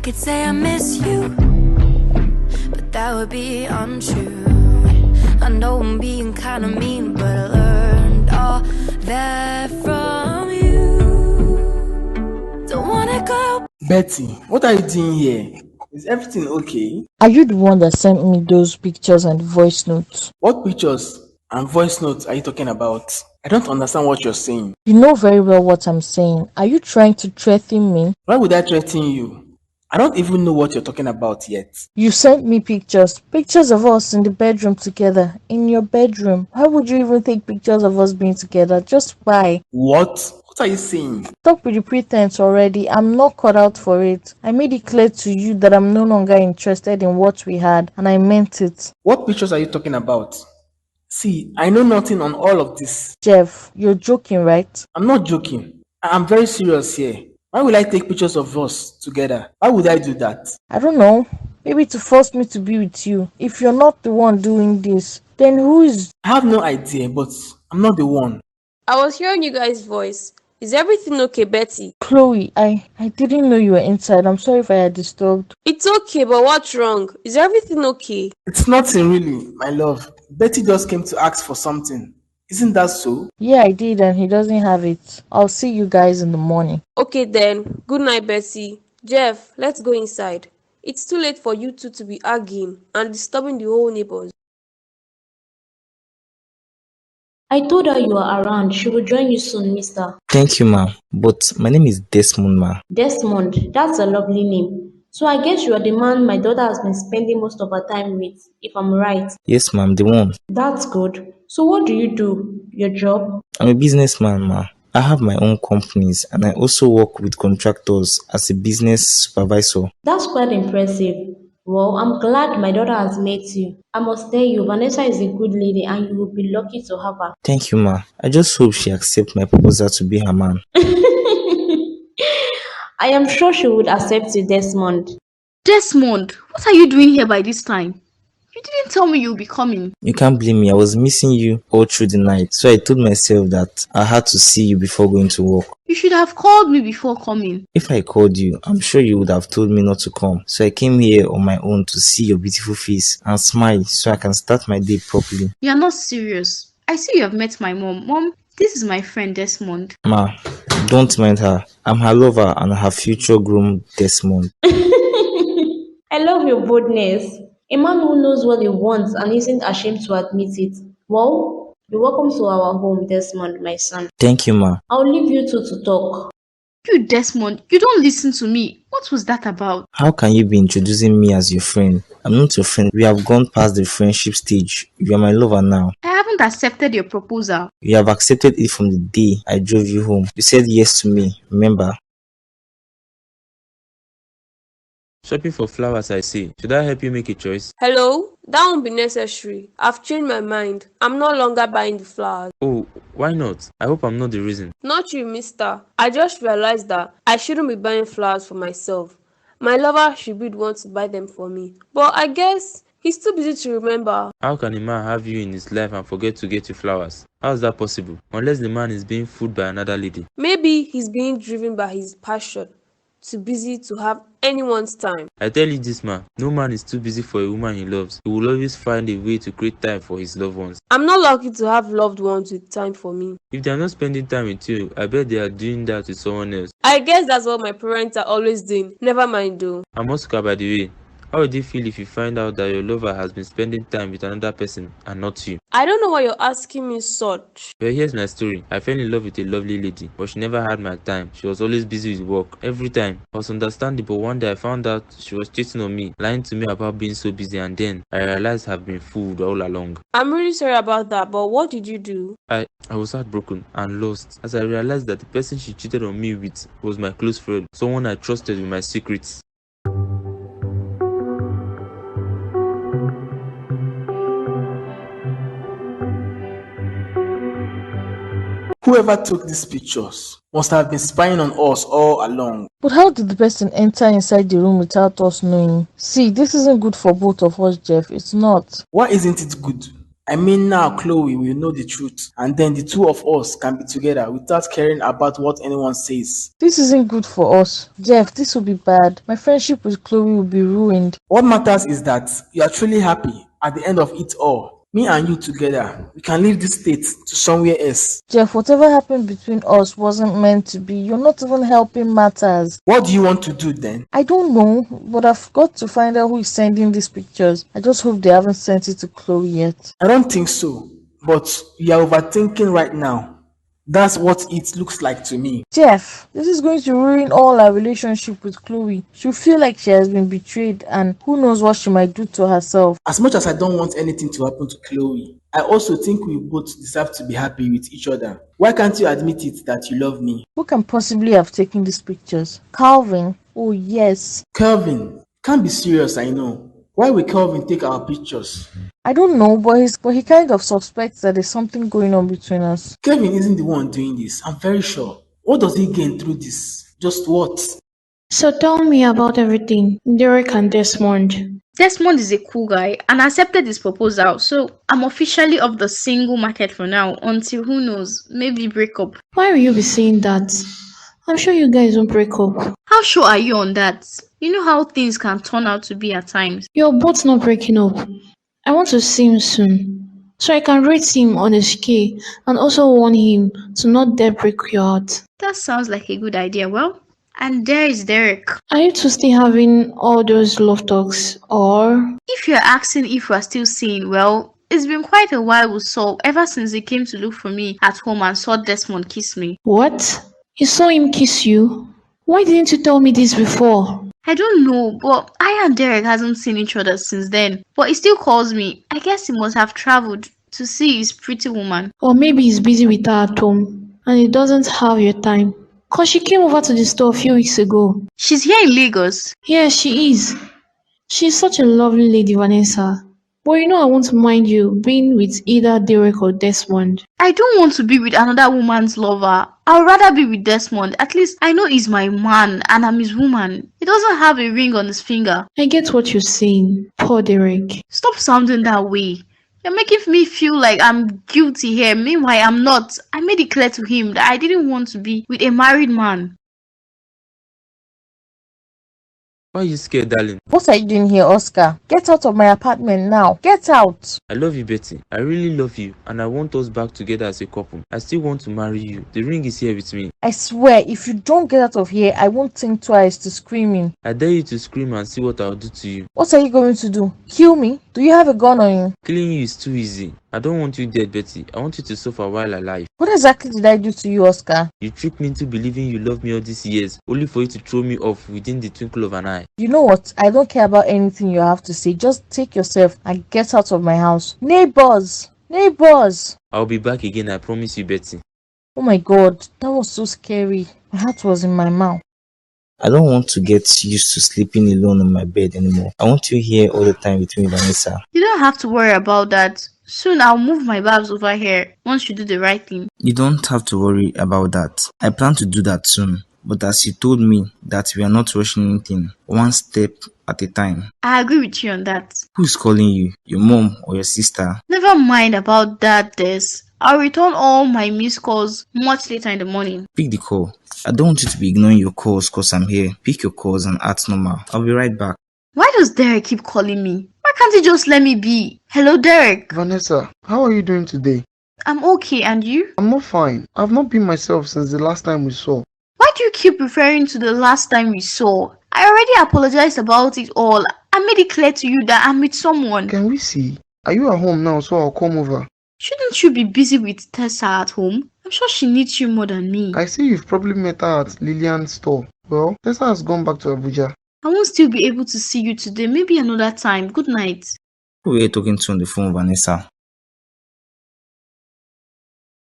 could say I miss you, but that would be untrue. I know I'm being kinda mean, but I learned all that from you. Don't wanna go. Betty, what are you doing here? Is everything okay? Are you the one that sent me those pictures and voice notes? What pictures and voice notes are you talking about? I don't understand what you're saying. You know very well what I'm saying. Are you trying to threaten me? Why would I threaten you? I don't even know what you're talking about yet. You sent me pictures of us in the bedroom together, in your bedroom. Why would you even take pictures of us being together? Just why? What? What are you saying? Stop with the pretense already. I'm not cut out for it. I made it clear to you that I'm no longer interested in what we had, and I meant it. What pictures are you talking about? See, I know nothing on all of this. Jeff, you're joking, right? I'm not joking. I'm very serious here. Why would I take pictures of us together? Why would I do that? I don't know. Maybe to force me to be with you. If you're not the one doing this, then who is? I have no idea, but I'm not the one. I was hearing you guys' voice. Is everything okay, Betty? Chloe, I didn't know you were inside. I'm sorry if I had disturbed. It's okay, but what's wrong? Is everything okay? It's nothing really, my love. Betty just came to ask for something. Isn't that so? Yeah, I did, and he doesn't have it. I'll see you guys in the morning. Okay then. Good night, Betty. Jeff, let's go inside. It's too late for you two to be arguing and disturbing the whole neighbors. I told her you are around. She will join you soon, mister. Thank you, ma. But my name is Desmond, ma. Desmond, that's a lovely name. So I guess you are the man my daughter has been spending most of her time with, if I'm right. Yes, ma'am, the one. That's good. So what do you do? Your job? I'm a businessman, ma. I have my own companies and I also work with contractors as a business supervisor. That's quite impressive. Well, I'm glad my daughter has met you. I must tell you, Vanessa is a good lady and you will be lucky to have her. Thank you, ma. I just hope she accepts my proposal to be her man. I am sure she would accept you, Desmond. Desmond, what are you doing here by this time? You didn't tell me you'll be coming. You can't blame me. I was missing you all through the night. So I told myself that I had to see you before going to work. You should have called me before coming. If I called you, I'm sure you would have told me not to come. So I came here on my own to see your beautiful face and smile so I can start my day properly. You are not serious. I see you have met my mom. Mom, this is my friend Desmond. Ma, don't mind her. I'm her lover and her future groom, Desmond. I love your boldness. A man who knows what he wants and isn't ashamed to admit it. Well, you're welcome to our home, Desmond, my son. Thank you, ma. I'll leave you two to talk. You, Desmond, you don't listen to me. What was that about? How can you be introducing me as your friend? I'm not your friend. We have gone past the friendship stage. You are my lover now. I haven't accepted your proposal. You have accepted it from the day I drove you home. You said yes to me, remember? Shopping for flowers, I say. Should I help you make a choice? Hello? That won't be necessary. I've changed my mind. I'm no longer buying the flowers. Oh, why not? I hope I'm not the reason. Not you, mister. I just realized that I shouldn't be buying flowers for myself. My lover should be the one to buy them for me. But I guess he's too busy to remember. How can a man have you in his life and forget to get you flowers? How is that possible? Unless the man is being fooled by another lady. Maybe he's being driven by his passion. Too busy to have anyone's time. I tell you this, man. No man is too busy for a woman he loves. He will always find a way to create time for his loved ones. I'm not lucky to have loved ones with time for me. If they are not spending time with you, I bet they are doing that with someone else. I guess that's what my parents are always doing. Never mind though. I'm Oscar, by the way. How would you feel if you find out that your lover has been spending time with another person and not you? I don't know why you're asking me such. Well, here's my story. I fell in love with a lovely lady, but she never had my time. She was always busy with work, every time. I was understanding, but one day I found out she was cheating on me, lying to me about being so busy, and then I realized I've been fooled all along. I'm really sorry about that, but what did you do? I was heartbroken and lost as I realized that the person she cheated on me with was my close friend, someone I trusted with my secrets. Whoever took these pictures must have been spying on us all along. But how did the person enter inside the room without us knowing? See, this isn't good for both of us, Jeff. It's not. Why isn't it good? I mean, now Chloe will know the truth, and then the two of us can be together without caring about what anyone says. This isn't good for us. Jeff, this will be bad. My friendship with Chloe will be ruined. What matters is that you are truly happy at the end of it all. Me and you together, we can leave this state to somewhere else. Jeff, whatever happened between us wasn't meant to be. You're not even helping matters. What do you want to do then? I don't know, but I've got to find out who is sending these pictures. I just hope they haven't sent it to Chloe yet. I don't think so, but you are overthinking right now. That's what it looks like to me. Jeff, this is going to ruin all our relationship with Chloe. She'll feel like she has been betrayed, and who knows what she might do to herself. As much as I don't want anything to happen to Chloe, I also think we both deserve to be happy with each other. Why can't you admit it that you love me? Who can possibly have taken these pictures? Calvin? Oh yes. Kelvin, can't be serious, I know. Why will Kelvin take our pictures? I don't know, but he kind of suspects that there's something going on between us. Kelvin isn't the one doing this, I'm very sure. What does he gain through this? Just what? So tell me about everything, Derek and Desmond. Desmond is a cool guy and accepted his proposal, so I'm officially off the single market for now until who knows, maybe break up. Why will you be saying that? I'm sure you guys won't break up. How sure are you on that? You know how things can turn out to be at times. You're both not breaking up. I want to see him soon, so I can rate him on a scale and also warn him to not dare break your heart. That sounds like a good idea. Well, and there is Derek. Are you two still having all those love talks, or? If you're asking if we're still seeing, well, it's been quite a while we saw ever since he came to look for me at home and saw Desmond kiss me. What? You saw him kiss you? Why didn't you tell me this before? I don't know, but I and Derek hasn't seen each other since then. But he still calls me. I guess he must have traveled to see his pretty woman. Or maybe he's busy with her at home and he doesn't have your time. Cause she came over to the store a few weeks ago. She's here in Lagos. Yeah, she is. She's such a lovely lady, Vanessa. But you know I won't mind you being with either Derek or Desmond. I don't want to be with another woman's lover. I'd rather be with Desmond. At least I know he's my man and I'm his woman. He doesn't have a ring on his finger. I get what you're saying. Poor Derek. Stop sounding that way. You're making me feel like I'm guilty here. Meanwhile, I'm not. I made it clear to him that I didn't want to be with a married man. Why are you scared, darling? What are you doing here, Oscar? Get out of my apartment now. Get out. I love you, Betty. I really love you, and I want us back together as a couple. I still want to marry you. The ring is here with me. I swear, if you don't get out of here, I won't think twice to screaming. I dare you to scream and see what I'll do to you. What are you going to do? Kill me? Do you have a gun on you? Killing you is too easy. I don't want you dead, Betty. I want you to suffer while alive. What exactly did I do to you, Oscar? You tricked me into believing you loved me all these years, only for you to throw me off within the twinkle of an eye. You know what? I don't care about anything you have to say. Just take yourself and get out of my house. Neighbors! Neighbors! I'll be back again, I promise you, Betty. Oh my god, that was so scary. My heart was in my mouth. I don't want to get used to sleeping alone on my bed anymore. I want you here all the time with me, Vanessa. You don't have to worry about that. Soon I'll move my bags over here once you do the right thing. You don't have to worry about that. I plan to do that soon. But as you told me that we are not rushing anything, one step at a time. I agree with you on that. Who's calling you? Your mom or your sister? Never mind about that, Des. I'll return all my missed calls much later in the morning. Pick the call. I don't want you to be ignoring your calls cause I'm here. Pick your calls and act normal. I'll be right back. Why does Derek keep calling me? Why can't he just let me be? Hello, Derek. Vanessa, how are you doing today? I'm okay, and you? I'm not fine. I've not been myself since the last time we saw. Why do you keep referring to the last time we saw? I already apologized about it all. I made it clear to you that I'm with someone. Can we see? Are you at home now so I'll come over? Shouldn't you be busy with Tessa at home? I'm sure she needs you more than me. I see you've probably met her at Lillian's store. Well, Tessa has gone back to Abuja. I won't still be able to see you today. Maybe another time. Good night. Who were you talking to on the phone, Vanessa?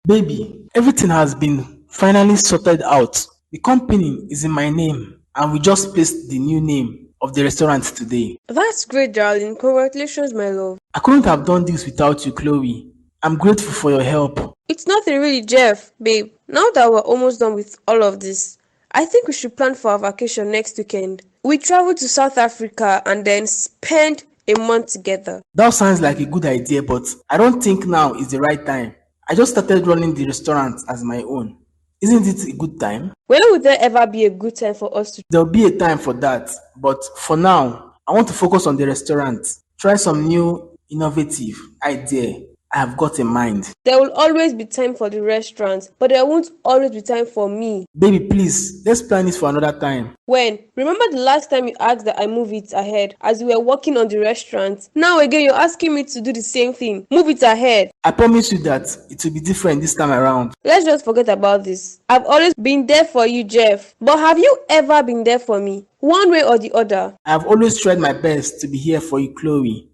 Baby, everything has been finally sorted out. The company is in my name, and we just placed the new name of the restaurant today. That's great, darling. Congratulations, my love. I couldn't have done this without you, Chloe. I'm grateful for your help. It's nothing really, Jeff, babe. Now that we're almost done with all of this, I think we should plan for our vacation next weekend. We travel to South Africa and then spend a month together. That sounds like a good idea, but I don't think now is the right time. I just started running the restaurant as my own. Isn't it a good time? When would there ever be a good time for us to? There'll be a time for that, but for now, I want to focus on the restaurant. Try some new innovative idea I have got in mind. There will always be time for the restaurant, but there won't always be time for me. Baby, please, let's plan this for another time. When? Remember the last time you asked that I move it ahead as we were working on the restaurant? Now again, you're asking me to do the same thing. Move it ahead. I promise you that it will be different this time around. Let's just forget about this. I've always been there for you, Jeff. But have you ever been there for me? One way or the other? I have always tried my best to be here for you, Chloe.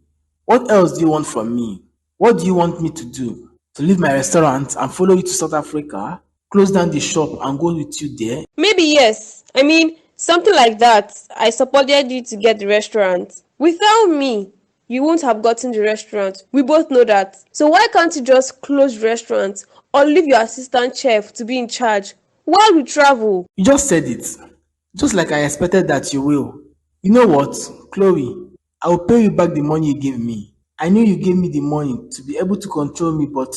What else do you want from me? What do you want me to do? To leave my restaurant and follow you to South Africa? Close down the shop and go with you there? Maybe yes. I mean, something like that. I supported you to get the restaurant. Without me, you won't have gotten the restaurant. We both know that. So why can't you just close the restaurant or leave your assistant chef to be in charge while we travel? You just said it. Just like I expected that you will. You know what, Chloe? I will pay you back the money you gave me. I knew you gave me the money to be able to control me, but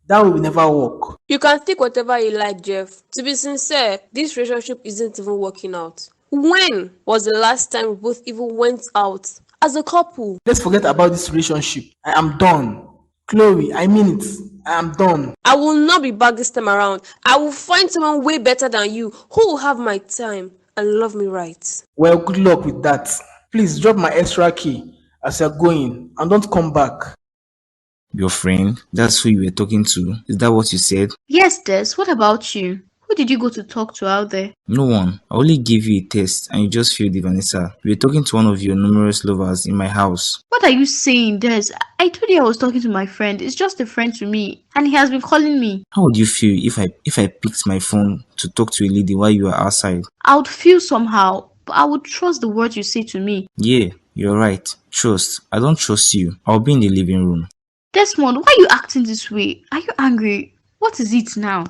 that will never work. You can think whatever you like, Jeff. To be sincere, this relationship isn't even working out. When was the last time we both even went out as a couple? Let's forget about this relationship. I am done. Chloe, I mean it. I am done. I will not be back this time around. I will find someone way better than you who will have my time and love me right. Well, good luck with that. Please drop my extra key as you're going and don't come back. Your friend? That's who you were talking to? Is that what you said? Yes, Des. What about you? Who did you go to talk to out there? No one. I only gave you a test and you just failed it, Vanessa. You were talking to one of your numerous lovers in my house. What are you saying, Des? I told you I was talking to my friend. It's just a friend to me, and he has been calling me. How would you feel if I picked my phone to talk to a lady while you were outside? I would feel somehow, but I would trust the words you say to me. Yeah, you're right. Trust. I don't trust you. I'll be in the living room. Desmond, why are you acting this way? Are you angry? What is it now?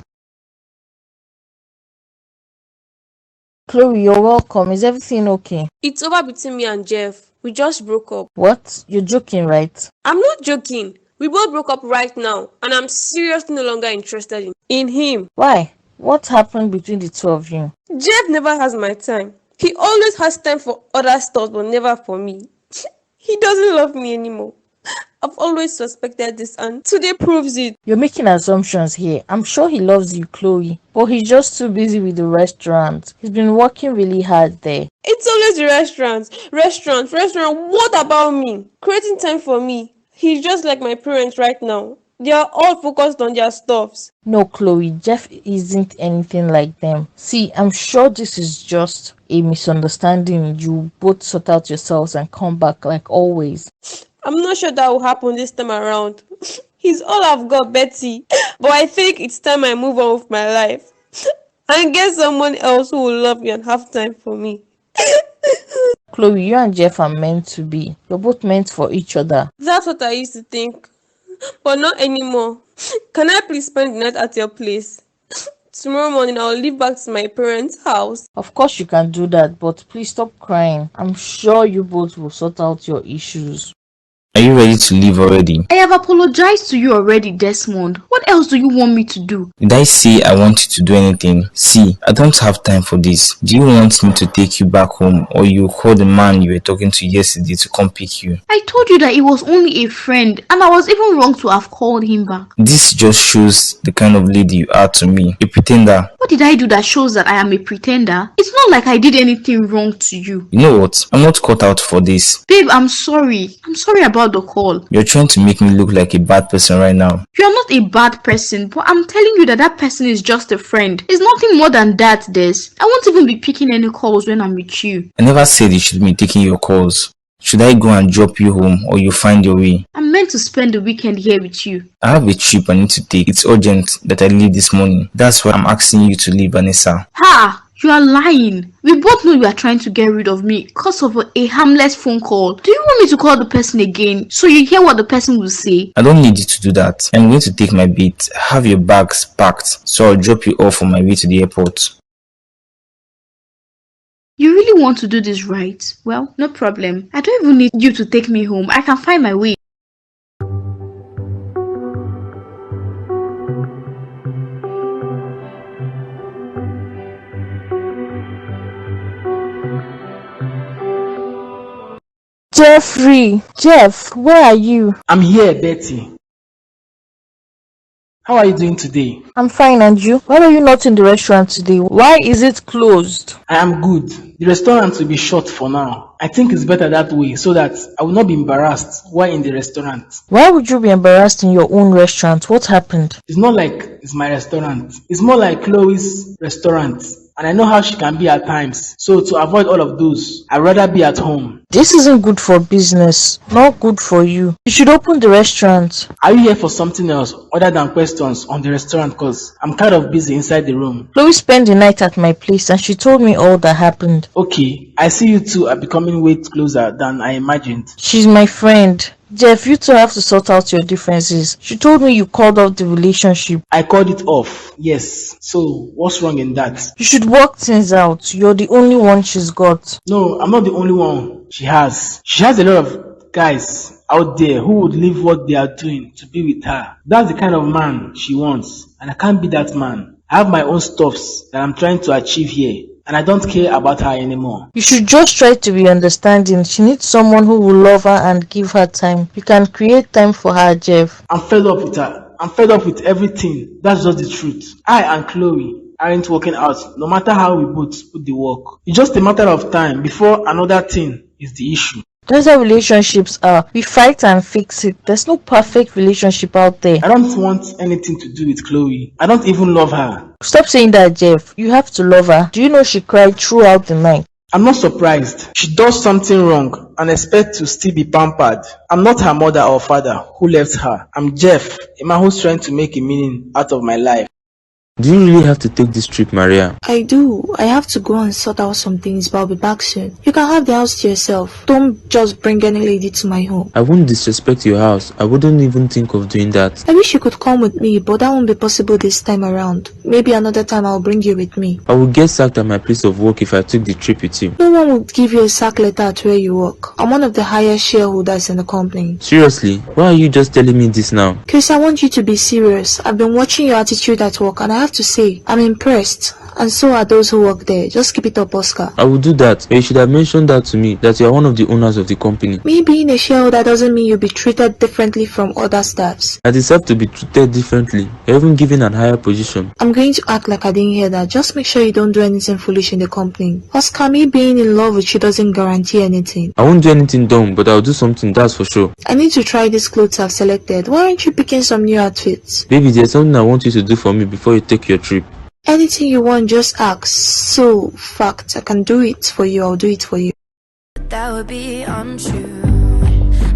Chloe, you're welcome. Is everything okay? It's over between me and Jeff. We just broke up. What? You're joking, right? I'm not joking. We both broke up right now, and I'm seriously no longer interested in him. Why? What happened between the two of you? Jeff never has my time. He always has time for other stuff, but never for me. He doesn't love me anymore. I've always suspected this, and today proves it. You're making assumptions here. I'm sure he loves you, Chloe, but he's just too busy with the restaurant. He's been working really hard there. It's always the restaurant. What about me? Creating time for me. He's just like my parents right now. They are all focused on their stuffs. No, Chloe, Jeff isn't anything like them. See, I'm sure this is just a misunderstanding. You both sort out yourselves and come back like always. I'm not sure that will happen this time around. He's all I've got, Betty. But I think it's time I move on with my life and get someone else who will love me and have time for me. Chloe, you and Jeff are meant to be. You're both meant for each other. That's what I used to think, but not anymore. Can I please spend the night at your place? Tomorrow morning I'll leave back to my parents' house. Of course you can do that, but please stop crying. I'm sure you both will sort out your issues. Are you ready to leave already? I have apologized to you already, Desmond. What else do you want me to do? Did I say I want you to do anything? See, I don't have time for this. Do you want me to take you back home, or you call the man you were talking to yesterday to come pick you? I told you that it was only a friend, and I was even wrong to have called him back. This just shows the kind of lady you are to me. A pretender. What did I do that shows that I am a pretender? It's not like I did anything wrong to you. You know what? I'm not cut out for this. Babe, I'm sorry. I'm sorry about the call. You're trying to make me look like a bad person right now. You are not a bad person, but I'm telling you that person is just a friend. It's nothing more than that, Des. I won't even be picking any calls when I'm with you. I never said you should be taking your calls. Should I go and drop you home, or you find your way? I'm meant to spend the weekend here with you. I have a trip I need to take. It's urgent that I leave this morning. That's why I'm asking you to leave, Vanessa. Ha! You are lying. We both know you are trying to get rid of me because of a harmless phone call. Do you want me to call the person again so you hear what the person will say? I don't need you to do that. I'm going to take my beat. Have your bags packed, so I'll drop you off on my way to the airport. You really want to do this right? Well, no problem. I don't even need you to take me home. I can find my way. Jeff, where are you? I'm here, Betty. How are you doing today? I'm fine, and you? Why are you not in the restaurant today? Why is it closed? I am good. The restaurant will be shut for now. I think it's better that way so that I will not be embarrassed while in the restaurant. Why would you be embarrassed in your own restaurant? What happened? It's not like it's my restaurant. It's more like Chloe's restaurant. And I know how she can be at times. So to avoid all of those, I'd rather be at home. This isn't good for business. Not good for you. You should open the restaurant. Are you here for something else other than questions on the restaurant? Cause I'm kind of busy inside the room. Chloe spent the night at my place and she told me all that happened. Okay, I see you two are becoming way closer than I imagined. She's my friend. Jeff, you two have to sort out your differences. She told me you called off the relationship. I called it off, yes. So, what's wrong in that? You should work things out. You're the only one she's got. No, I'm not the only one she has. She has a lot of guys out there who would leave what they are doing to be with her. That's the kind of man she wants, and I can't be that man. I have my own stuffs that I'm trying to achieve here, and I don't care about her anymore. You should just try to be understanding. She needs someone who will love her and give her time. You can create time for her, Jeff. I'm fed up with her. I'm fed up with everything. That's just the truth. I and Chloe aren't working out no matter how we both put the work. It's just a matter of time before another thing is the issue. That's how relationships are. We fight and fix it. There's no perfect relationship out there. I don't want anything to do with Chloe. I don't even love her. Stop saying that, Jeff. You have to love her. Do you know she cried throughout the night? I'm not surprised. She does something wrong and expects to still be pampered. I'm not her mother or father who left her. I'm Jeff, a man who's trying to make a meaning out of my life. Do you really have to take this trip, Maria? I do. I have to go and sort out some things, but I'll be back soon. You can have the house to yourself. Don't just bring any lady to my home. I won't disrespect your house. I wouldn't even think of doing that. I wish you could come with me, but that won't be possible this time around. Maybe another time I'll bring you with me. I would get sacked at my place of work if I took the trip with you. No one would give you a sack letter at where you work. I'm one of the highest shareholders in the company. Seriously? Why are you just telling me this now? Chris, I want you to be serious. I've been watching your attitude at work and I have to say, I'm impressed. And so are those who work there. Just keep it up, Oscar. I will do that, but you should have mentioned that to me, that you are one of the owners of the company. Me being a shareholder doesn't mean you'll be treated differently from other staffs. I deserve to be treated differently. You're even given a higher position. I'm going to act like I didn't hear that. Just make sure you don't do anything foolish in the company. Oscar, me being in love with you doesn't guarantee anything. I won't do anything dumb, but I'll do something, that's for sure. I need to try these clothes I've selected. Why aren't you picking some new outfits? Baby, there's something I want you to do for me before you take your trip. Anything you want, just ask. So, fact, I can do it for you. I'll do it for you. That would be untrue.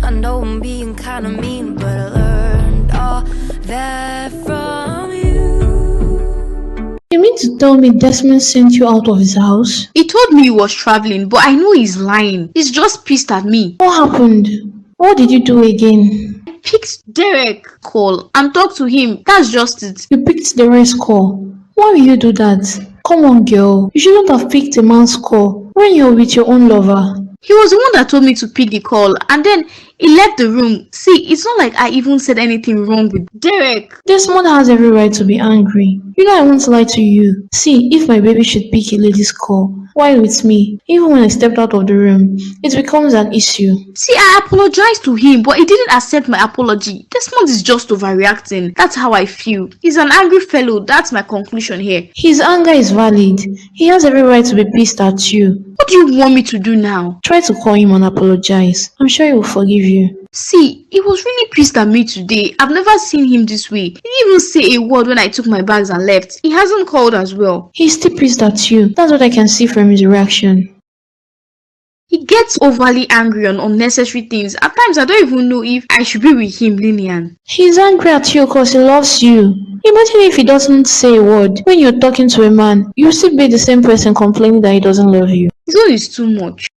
I know I'm being kinda mean, but I learned all that from you. You mean to tell me Desmond sent you out of his house? He told me he was traveling, but I know he's lying. He's just pissed at me. What happened? What did you do again? I picked Derek call and talked to him. That's just it. You picked the race call. Why will you do that? Come on, girl. You shouldn't have picked a man's call when you're with your own lover. He was the one that told me to pick the call, and then he left the room. See, it's not like I even said anything wrong with Derek. Desmond has every right to be angry. You know I won't lie to you. See, if my baby should pick a lady's call while with me, even when I stepped out of the room, it becomes an issue. See, I apologized to him, but he didn't accept my apology. Desmond is just overreacting. That's how I feel. He's an angry fellow. That's my conclusion here. His anger is valid. He has every right to be pissed at you. What do you want me to do now? Try to call him and apologize. I'm sure he will forgive you. See, he was really pissed at me today. I've never seen him this way. He didn't even say a word when I took my bags and left. He hasn't called as well. He's still pissed at you. That's what I can see from his reaction. He gets overly angry on unnecessary things. At times, I don't even know if I should be with him, Lillian. He's angry at you because he loves you. Imagine if he doesn't say a word. When you're talking to a man, you still be the same person complaining that he doesn't love you. His own is too much.